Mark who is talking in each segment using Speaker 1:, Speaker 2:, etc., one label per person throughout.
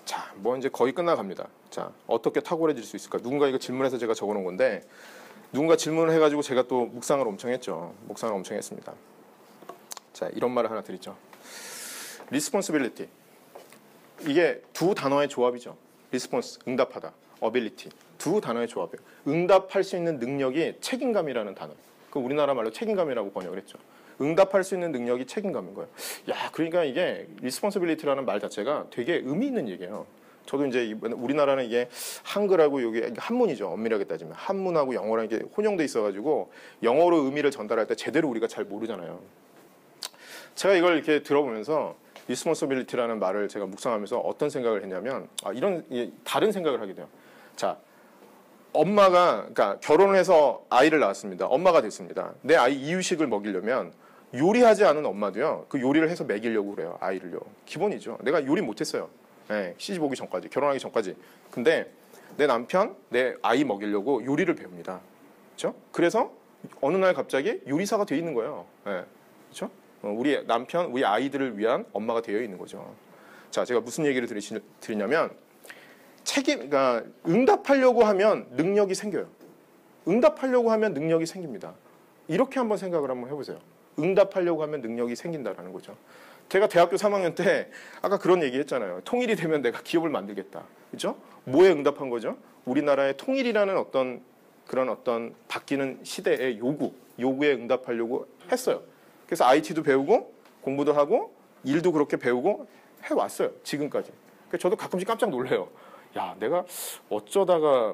Speaker 1: 자, 뭐 이제 거의 끝나갑니다. 자, 어떻게 탁월해질 수 있을까? 누군가 이거 질문해서 제가 적어놓은 건데, 누군가 질문을 해가지고 제가 또 묵상을 엄청 했죠. 묵상을 엄청 했습니다. 자, 이런 말을 하나 드리죠. responsibility. 이게 두 단어의 조합이죠. response, 응답하다. ability. 두 단어의 조합이에요. 응답할 수 있는 능력이 책임감이라는 단어. 그 우리나라 말로 책임감이라고 번역을 했죠. 응답할 수 있는 능력이 책임감인 거예요. 야, 그러니까 이게 responsibility라는 말 자체가 되게 의미 있는 얘기예요. 저도 이제 우리나라는 이게 한글하고 이게 한문이죠. 엄밀하게 따지면 한문하고 영어랑 이게 혼용돼 있어가지고 영어로 의미를 전달할 때 제대로 우리가 잘 모르잖아요. 제가 이걸 이렇게 들어보면서 responsibility라는 말을 제가 묵상하면서 어떤 생각을 했냐면 이런 다른 생각을 하게 돼요. 자, 엄마가 그러니까 결혼을 해서 아이를 낳았습니다. 엄마가 됐습니다. 내 아이 이유식을 먹이려면 요리하지 않은 엄마도요. 그 요리를 해서 먹이려고 그래요. 아이를요. 기본이죠. 내가 요리 못했어요. 네, 시집 오기 전까지, 결혼하기 전까지. 근데 내 남편, 내 아이 먹이려고 요리를 배웁니다. 그렇죠? 그래서 어느 날 갑자기 요리사가 돼 있는 거예요. 네, 그렇죠? 우리 남편, 우리 아이들을 위한 엄마가 되어 있는 거죠. 자, 제가 무슨 얘기를 드리냐면 그러니까 응답하려고 하면 능력이 생겨요. 응답하려고 하면 능력이 생깁니다. 이렇게 한번 생각을 한번 해보세요. 응답하려고 하면 능력이 생긴다라는 거죠. 제가 대학교 3학년 때 아까 그런 얘기 했잖아요. 통일이 되면 내가 기업을 만들겠다. 그렇죠? 뭐에 응답한 거죠? 우리나라의 통일이라는 어떤 바뀌는 시대의 요구에 응답하려고 했어요. 그래서 IT도 배우고 공부도 하고 일도 그렇게 배우고 해왔어요. 지금까지. 그래서 저도 가끔씩 깜짝 놀래요. 야, 내가 어쩌다가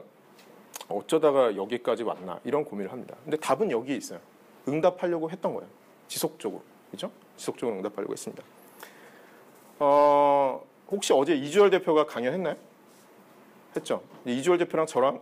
Speaker 1: 여기까지 왔나 이런 고민을 합니다. 근데 답은 여기에 있어요. 응답하려고 했던 거예요. 지속적으로. 그죠? 지속적으로 응답하려고 했습니다. 혹시 어제 이주열 대표가 강연했나요? 했죠. 이주열 대표랑 저랑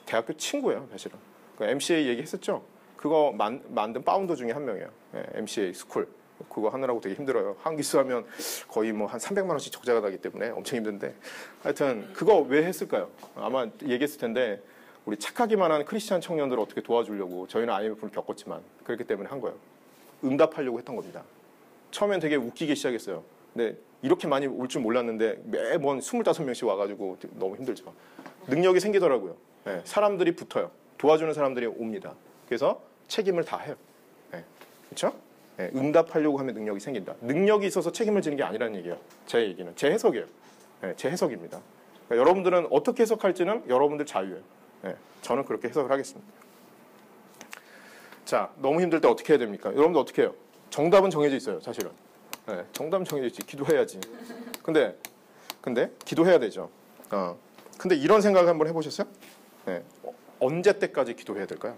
Speaker 1: 대학교 친구예요, 사실은. 그 MCA 얘기했었죠. 그거 만든 파운더 중에 한 명이에요. 네, MCA 스쿨. 그거 하느라고 되게 힘들어요. 한 기수 하면 거의 뭐 한 300만 원씩 적자가 나기 때문에 엄청 힘든데. 하여튼 그거 왜 했을까요? 아마 얘기했을 텐데 우리 착하기만 한 크리스찬 청년들을 어떻게 도와주려고 저희는 IMF를 겪었지만 그렇기 때문에 한 거예요. 응답하려고 했던 겁니다. 처음엔 되게 웃기기 시작했어요. 근데 이렇게 많이 올 줄 몰랐는데 매번 25명씩 와가지고 너무 힘들죠. 능력이 생기더라고요. 네, 사람들이 붙어요. 도와주는 사람들이 옵니다. 그래서 책임을 다 해요. 네, 그렇죠? 네, 응답하려고 하면 능력이 생긴다. 능력이 있어서 책임을 지는 게 아니라는 얘기예요. 제 얘기는. 제 해석이에요. 네, 제 해석입니다. 그러니까 여러분들은 어떻게 해석할지는 여러분들 자유예요. 네, 저는 그렇게 해석을 하겠습니다. 자, 너무 힘들 때 어떻게 해야 됩니까? 여러분들 어떻게 해요? 정답은 정해져 있어요, 사실은. 네, 정답은 정해져 있지. 기도해야지. 근데 기도해야 되죠. 근데 이런 생각을 한번 해보셨어요? 네, 언제 때까지 기도해야 될까요?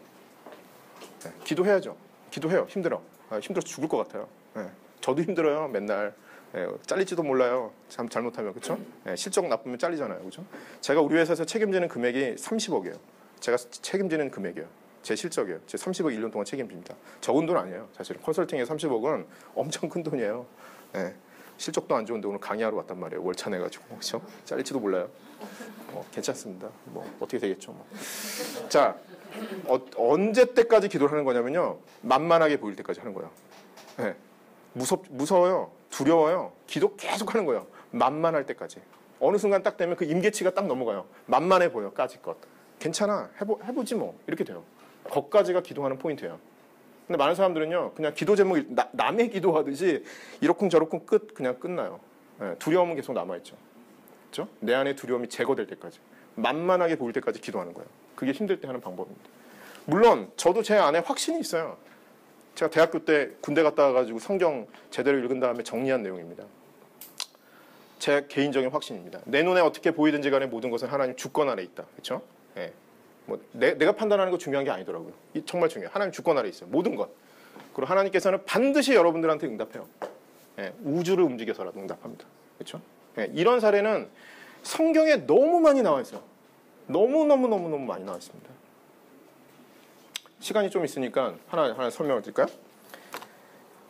Speaker 1: 네, 기도해야죠. 기도해요. 힘들어. 힘들어서 죽을 것 같아요. 네, 저도 힘들어요. 맨날. 네, 잘릴지도 몰라요. 잘못하면. 그렇죠? 네, 실적 나쁘면 잘리잖아요. 그렇죠? 제가 우리 회사에서 책임지는 금액이 30억이에요. 제가 책임지는 금액이에요. 제 실적이에요. 제 30억 1년 동안 책임집니다. 적은 돈 아니에요. 사실은 컨설팅에 30억은 엄청 큰 돈이에요. 네, 실적도 안 좋은데 오늘 강의하러 왔단 말이에요. 월차 내가지고. 그렇죠? 잘릴지도 몰라요. 괜찮습니다. 뭐 어떻게 되겠죠. 뭐. 자, 언제 때까지 기도를 하는 거냐면요. 만만하게 보일 때까지 하는 거예요. 네, 무서워요. 두려워요. 기도 계속 하는 거예요. 만만할 때까지. 어느 순간 딱 되면 그 임계치가 딱 넘어가요. 만만해 보여. 까짓것. 괜찮아. 해보지 뭐. 이렇게 돼요. 거기까지가 기도하는 포인트예요. 근데 많은 사람들은요. 그냥 기도 제목이 남의 기도하듯이 이러쿵저러쿵 그냥 끝나요. 네, 두려움은 계속 남아있죠. 그렇죠? 내 안에 두려움이 제거될 때까지. 만만하게 보일 때까지 기도하는 거예요. 그게 힘들 때 하는 방법입니다. 물론 저도 제 안에 확신이 있어요. 제가 대학교 때 군대 갔다 와가지고 성경 제대로 읽은 다음에 정리한 내용입니다. 제 개인적인 확신입니다. 내 눈에 어떻게 보이든지 간에 모든 것은 하나님 주권 아래 있다. 그렇죠? 네. 뭐 내가 판단하는 거 중요한 게 아니더라고요. 정말 중요해요. 하나님 주권 아래 있어요. 모든 것. 그리고 하나님께서는 반드시 여러분들한테 응답해요. 네. 우주를 움직여서라도 응답합니다. 그렇죠? 네. 이런 사례는 성경에 너무 많이 나와 있어요. 너무 많이 나와 있습니다. 시간이 좀 있으니까 하나 설명을 드릴까요?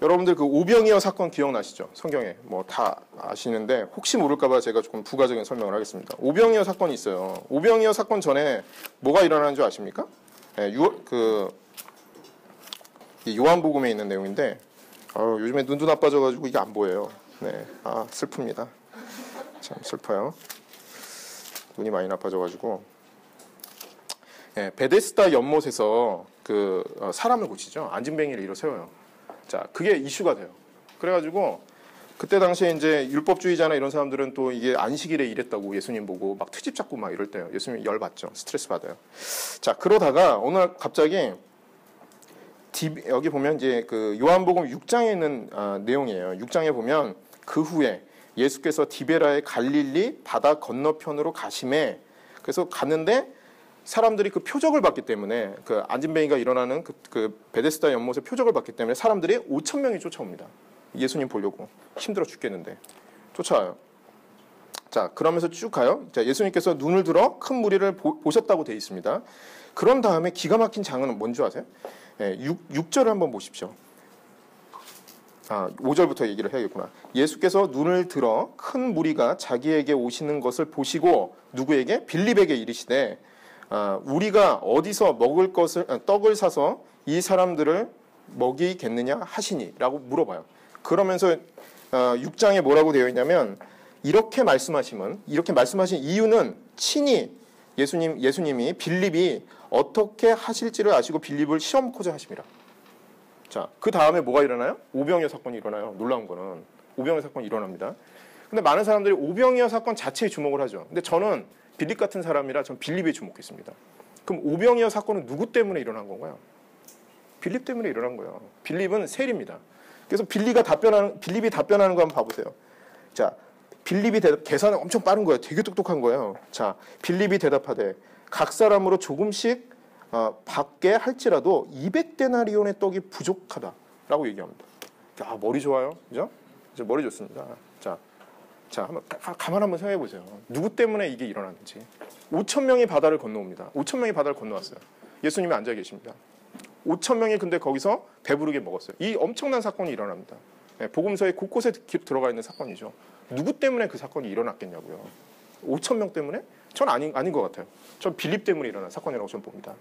Speaker 1: 여러분들 그 오병이어 사건 기억나시죠? 성경에 뭐 다 아시는데 혹시 모를까봐 제가 조금 부가적인 설명을 하겠습니다. 오병이어 사건이 있어요. 오병이어 사건 전에 뭐가 일어나는 줄 아십니까? 네, 요한복음에 있는 내용인데 요즘에 눈도 나빠져가지고 이게 안 보여요. 네, 슬픕니다. 참 슬퍼요. 눈이 많이 나빠져가지고. 네, 베데스다 연못에서 그 사람을 고치죠. 안진뱅이를 일어 세워요. 자, 그게 이슈가 돼요. 그래가지고 그때 당시에 이제 율법주의자나 이런 사람들은 또 이게 안식일에 일했다고 예수님 보고 막 트집 잡고 막 이럴 때요. 예수님 열 받죠. 스트레스 받아요. 자, 그러다가 어느 날 갑자기 여기 보면 이제 그 요한복음 6장에 있는 내용이에요. 6장에 보면 그 후에 예수께서 디베라의 갈릴리 바다 건너편으로 가심에, 그래서 갔는데 사람들이 그 표적을 봤기 때문에, 그 안진뱅이가 일어나는 그 베데스다 연못의 표적을 봤기 때문에 사람들이 5천 명이 쫓아옵니다. 예수님 보려고. 힘들어 죽겠는데 쫓아와요. 자, 그러면서 쭉 가요. 자, 예수님께서 눈을 들어 큰 무리를 보셨다고 되어 있습니다. 그런 다음에 기가 막힌 장은 뭔지 아세요? 6절을 한번 보십시오. 5절부터 얘기를 해야겠구나. 예수께서 눈을 들어 큰 무리가 자기에게 오시는 것을 보시고 누구에게? 빌립에게 이르시되 우리가 어디서 먹을 것을 떡을 사서 이 사람들을 먹이겠느냐 하시니 라고 물어봐요. 그러면서 6장에 뭐라고 되어 있냐면 이렇게 말씀하신 이유는 친히 예수님이 빌립이 어떻게 하실지를 아시고 빌립을 시험코자 하심이라. 자, 그 다음에 뭐가 일어나요? 오병이어 사건이 일어나요. 놀라운 거는 오병이어 사건이 일어납니다. 근데 많은 사람들이 오병이어 사건 자체에 주목을 하죠. 근데 저는 빌립 같은 사람이라 전 빌립에 주목했습니다. 그럼 오병이어 사건은 누구 때문에 일어난 건가요? 빌립 때문에 일어난 거예요. 빌립은 세리입니다. 그래서 빌립이 답변하는 거 한번 봐보세요. 자, 빌립이 계산은 엄청 빠른 거예요. 되게 똑똑한 거예요. 자, 빌립이 대답하되 각 사람으로 조금씩 받게 할지라도 200데나리온의 떡이 부족하다라고 얘기합니다. 야, 머리 좋아요, 그죠? 이제 머리 좋습니다. 자, 한번 가만 한번 생각해 보세요. 누구 때문에 이게 일어났는지. 5천 명이 바다를 건너옵니다. 5천 명이 바다를 건너왔어요. 예수님이 앉아 계십니다. 5천 명이 근데 거기서 배부르게 먹었어요. 이 엄청난 사건이 일어납니다. 네, 복음서에 곳곳에 들어가 있는 사건이죠. 누구 때문에 그 사건이 일어났겠냐고요. 5천 명 때문에? 전 아닌 것 같아요. 전 빌립 때문에 일어난 사건이라고 저는 봅니다.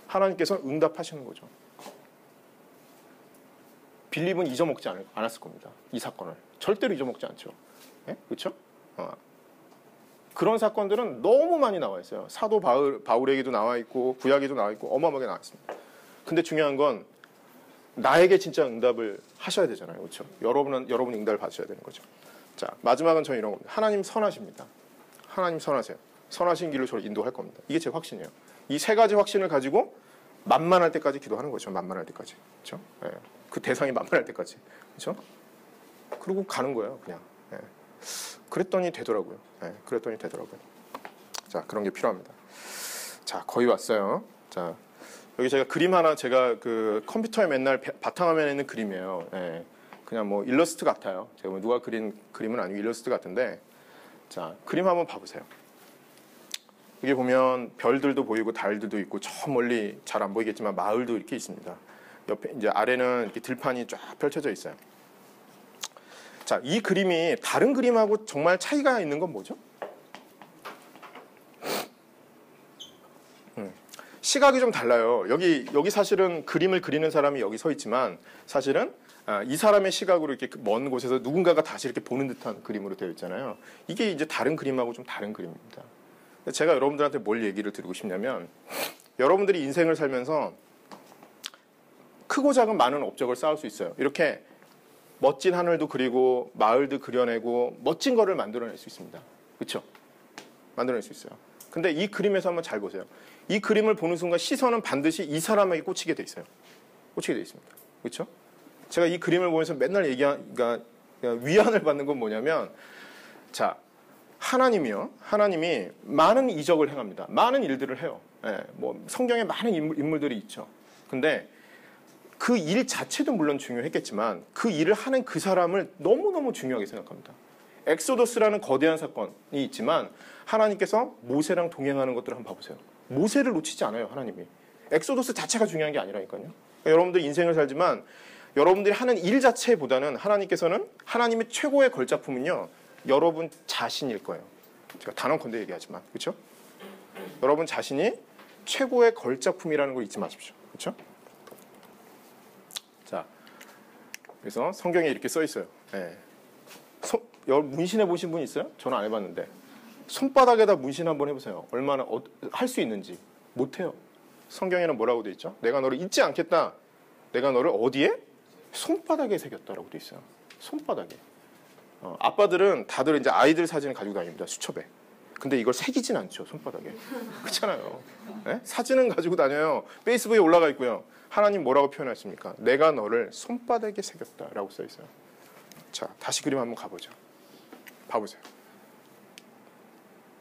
Speaker 1: 하나님께서 응답하시는 거죠. 빌립은 잊어먹지 않았을 겁니다. 이 사건을. 절대로 잊어먹지 않죠. 네? 그렇죠? 그런 사건들은 너무 많이 나와 있어요. 사도 바울에게도 나와 있고 구약에도 나와 있고 어마어마하게 나와 있습니다. 근데 중요한 건 나에게 진짜 응답을 하셔야 되잖아요. 그렇죠? 여러분이 응답을 받으셔야 되는 거죠. 자, 마지막은 저는 이런 겁니다. 하나님 선하십니다. 하나님 선하세요. 선하신 길로 저를 인도할 겁니다. 이게 제 확신이에요. 이 세 가지 확신을 가지고 만만할 때까지 기도하는 거죠. 만만할 때까지. 그렇죠? 네. 그 대상이 만만할 때까지. 그렇죠? 그리고 가는 거예요. 그냥. 네. 그랬더니 되더라고요. 네. 그랬더니 되더라고요. 자, 그런 게 필요합니다. 자, 거의 왔어요. 자, 여기 제가 그림 하나, 제가 그 컴퓨터에 맨날 바탕화면에 있는 그림이에요. 네. 그냥 뭐 일러스트 같아요. 제가 뭐 누가 그린 그림은 아니고 일러스트 같은데, 자, 그림 한번 봐보세요. 여기 보면 별들도 보이고 달들도 있고 저 멀리 잘 안 보이겠지만 마을도 이렇게 있습니다. 옆에 이제 아래는 이렇게 들판이 쫙 펼쳐져 있어요. 자, 이 그림이 다른 그림하고 정말 차이가 있는 건 뭐죠? 시각이 좀 달라요. 여기 사실은 그림을 그리는 사람이 여기 서 있지만 사실은 이 사람의 시각으로 이렇게 먼 곳에서 누군가가 다시 이렇게 보는 듯한 그림으로 되어 있잖아요. 이게 이제 다른 그림하고 좀 다른 그림입니다. 제가 여러분들한테 뭘 얘기를 드리고 싶냐면, 여러분들이 인생을 살면서 크고 작은 많은 업적을 쌓을 수 있어요. 이렇게 멋진 하늘도 그리고 마을도 그려내고 멋진 거를 만들어낼 수 있습니다. 그렇죠? 만들어낼 수 있어요. 근데 이 그림에서 한번 잘 보세요. 이 그림을 보는 순간 시선은 반드시 이 사람에게 꽂히게 돼 있어요. 꽂히게 돼 있습니다. 그렇죠? 제가 이 그림을 보면서 맨날 그러니까 위안을 받는 건 뭐냐면, 자, 하나님이 많은 이적을 행합니다. 많은 일들을 해요. 뭐 성경에 많은 인물들이 있죠. 근데 그 일 자체도 물론 중요했겠지만 그 일을 하는 그 사람을 너무너무 중요하게 생각합니다. 엑소더스라는 거대한 사건이 있지만 하나님께서 모세랑 동행하는 것들을 한번 봐보세요. 모세를 놓치지 않아요, 하나님이. 엑소더스 자체가 중요한 게 아니라니까요. 그러니까 여러분들 인생을 살지만 여러분들이 하는 일 자체보다는 하나님의 최고의 걸작품은요, 여러분 자신일 거예요. 제가 단언컨대 얘기하지만, 그렇죠? 여러분 자신이 최고의 걸작품이라는 걸 잊지 마십시오. 그렇죠? 그래서 성경에 이렇게 써 있어요. 예. 여러분 문신해 보신 분 있어요? 저는 안 해봤는데 손바닥에다 문신 한번 해보세요. 얼마나 할 수 있는지. 못해요. 성경에는 뭐라고 돼 있죠? 내가 너를 잊지 않겠다. 내가 너를 어디에? 손바닥에 새겼다라고 돼 있어요. 손바닥에. 아빠들은 다들 이제 아이들 사진을 가지고 다닙니다. 수첩에. 근데 이걸 새기진 않죠. 손바닥에. 그렇잖아요. 네? 사진은 가지고 다녀요. 페이스북에 올라가 있고요. 하나님 뭐라고 표현했습니까? 내가 너를 손바닥에 새겼다라고 써 있어요. 자, 다시 그림 한번 가보죠. 봐보세요.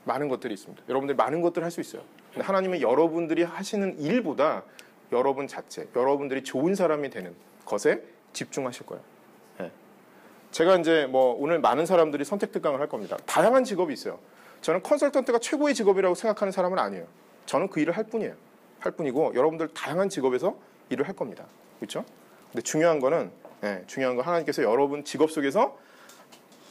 Speaker 1: 많은 것들이 있습니다. 여러분들이 많은 것들을 할 수 있어요. 근데 하나님은 여러분들이 하시는 일보다 여러분 자체, 여러분들이 좋은 사람이 되는 것에 집중하실 거예요. 네. 제가 이제 뭐 오늘 많은 사람들이 선택 특강을 할 겁니다. 다양한 직업이 있어요. 저는 컨설턴트가 최고의 직업이라고 생각하는 사람은 아니에요. 저는 그 일을 할 뿐이에요. 할 뿐이고 여러분들 다양한 직업에서 일을 할 겁니다. 그렇죠? 근데 중요한 거는 중요한 건 하나님께서 여러분 직업 속에서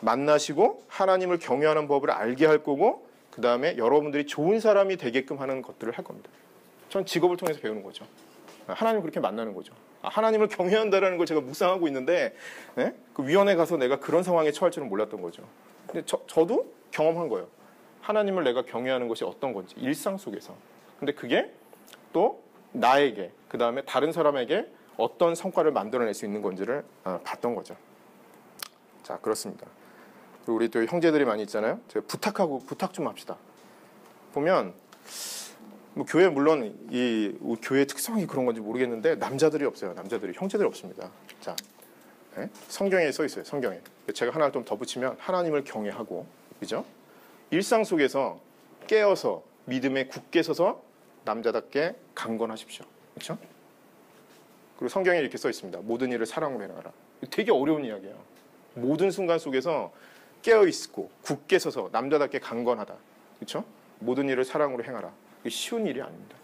Speaker 1: 만나시고 하나님을 경외하는 법을 알게 할 거고 그 다음에 여러분들이 좋은 사람이 되게끔 하는 것들을 할 겁니다. 전 직업을 통해서 배우는 거죠. 하나님을 그렇게 만나는 거죠. 하나님을 경외한다라는 걸 제가 묵상하고 있는데 그 위원회 가서 내가 그런 상황에 처할 줄은 몰랐던 거죠. 근데 저도 경험한 거예요. 하나님을 내가 경외하는 것이 어떤 건지 일상 속에서. 근데 그게 또 나에게 그 다음에 다른 사람에게 어떤 성과를 만들어낼 수 있는 건지를 봤던 거죠. 자, 그렇습니다. 그리고 우리 또 형제들이 많이 있잖아요. 제가 부탁 좀 합시다. 보면 뭐 교회 물론 이 교회 특성이 그런 건지 모르겠는데 남자들이 없어요. 남자들이 형제들이 없습니다. 자, 성경에 써 있어요. 성경에 제가 하나를 좀 더 붙이면 하나님을 경외하고, 그죠? 일상 속에서 깨어서 믿음에 굳게 서서 남자답게 강건하십시오. 그렇죠? 그리고 성경에 이렇게 써 있습니다. 모든 일을 사랑으로 행하라. 되게 어려운 이야기예요. 모든 순간 속에서 깨어있고 굳게 서서 남자답게 강건하다. 그렇죠? 모든 일을 사랑으로 행하라. 이게 쉬운 일이 아닙니다.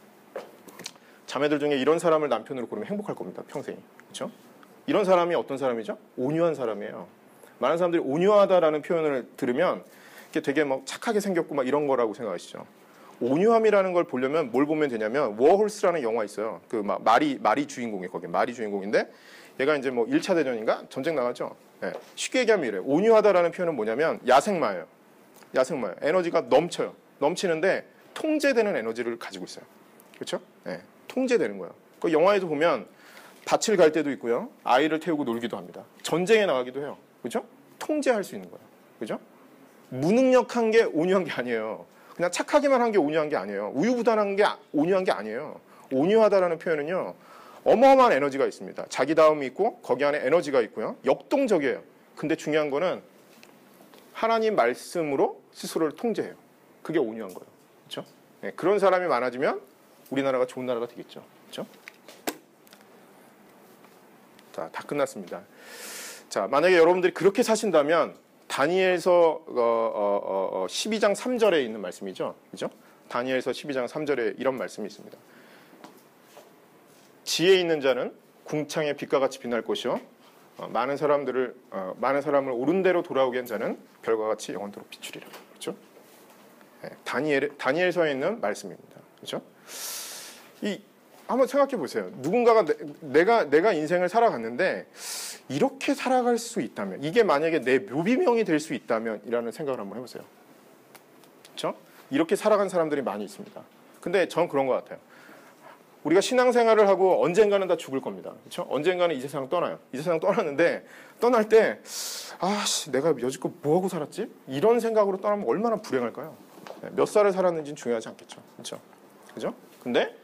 Speaker 1: 자매들 중에 이런 사람을 남편으로 고르면 행복할 겁니다. 평생이. 그렇죠? 이런 사람이 어떤 사람이죠? 온유한 사람이에요. 많은 사람들이 온유하다라는 표현을 들으면 이게 되게 막 착하게 생겼고 막 이런 거라고 생각하시죠. 온유함이라는 걸 보려면 뭘 보면 되냐면 워홀스라는 영화 있어요. 그 막 마리 주인공이 거기 마리 주인공인데 얘가 이제 뭐 1차 대전인가 전쟁 나갔죠. 네. 쉽게 얘기하면 이래요. 온유하다라는 표현은 뭐냐면 야생마예요. 야생마예요. 에너지가 넘쳐요. 넘치는데 통제되는 에너지를 가지고 있어요. 그렇죠? 네. 통제되는 거예요. 그 영화에도 보면 밭을 갈 때도 있고요. 아이를 태우고 놀기도 합니다. 전쟁에 나가기도 해요. 그렇죠? 통제할 수 있는 거예요. 그렇죠? 무능력한 게 온유한 게 아니에요. 그냥 착하기만 한 게 온유한 게 아니에요. 우유부단한 게 온유한 게 아니에요. 온유하다라는 표현은요. 어마어마한 에너지가 있습니다. 자기다움이 있고 거기 안에 에너지가 있고요. 역동적이에요. 근데 중요한 거는 하나님 말씀으로 스스로를 통제해요. 그게 온유한 거예요. 그렇죠? 네, 그런 사람이 많아지면 우리나라가 좋은 나라가 되겠죠. 그렇죠? 자, 다 끝났습니다. 자, 만약에 여러분들이 그렇게 사신다면 다니엘서 12장 3절에 있는 말씀이죠. 그죠? 다니엘서 12장 3절에 이런 말씀이 있습니다. 지혜 있는 자는 궁창의 빛과 같이 빛날 것이요 많은 사람을 옳은 대로 돌아오게 한 자는 별과 같이 영원토록 비추리라. 그렇죠? 네, 다니엘서에 있는 말씀입니다. 그렇죠? 한번 생각해 보세요. 누군가가 내가 인생을 살아갔는데 이렇게 살아갈 수 있다면, 이게 만약에 내 묘비명이 될 수 있다면이라는 생각을 한번 해보세요. 그렇죠? 이렇게 살아간 사람들이 많이 있습니다. 근데 전 그런 것 같아요. 우리가 신앙생활을 하고 언젠가는 다 죽을 겁니다. 그렇죠? 언젠가는 이 세상 떠나요. 이 세상 떠나는데 떠날 때 내가 여지껏 뭐하고 살았지? 이런 생각으로 떠나면 얼마나 불행할까요? 몇 살을 살았는지는 중요하지 않겠죠. 그렇죠? 그죠? 근데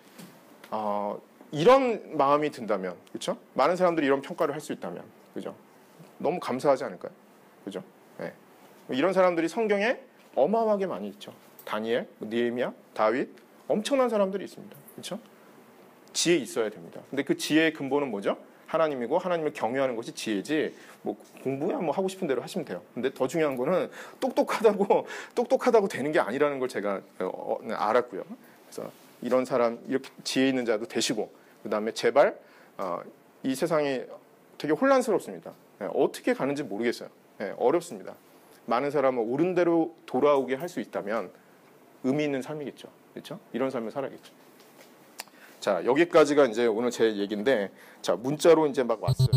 Speaker 1: 이런 마음이 든다면, 그렇죠? 많은 사람들이 이런 평가를 할 수 있다면, 그죠? 너무 감사하지 않을까요? 그죠? 네. 이런 사람들이 성경에 어마어마하게 많이 있죠. 다니엘, 느헤미야, 다윗, 엄청난 사람들이 있습니다. 그렇죠? 지혜 있어야 됩니다. 근데 그 지혜의 근본은 뭐죠? 하나님이고 하나님을 경외하는 것이 지혜지. 뭐 공부야 뭐 하고 싶은 대로 하시면 돼요. 근데 더 중요한 거는 똑똑하다고 되는 게 아니라는 걸 제가 알았고요. 그래서 이런 사람, 이렇게 지혜 있는 자도 되시고, 그 다음에 제발 이 세상이 되게 혼란스럽습니다. 어떻게 가는지 모르겠어요. 어렵습니다. 많은 사람을 옳은 대로 돌아오게 할 수 있다면 의미 있는 삶이겠죠. 그렇죠? 이런 삶을 살아야겠죠. 자, 여기까지가 이제 오늘 제 얘기인데, 자, 문자로 이제 막 왔어요.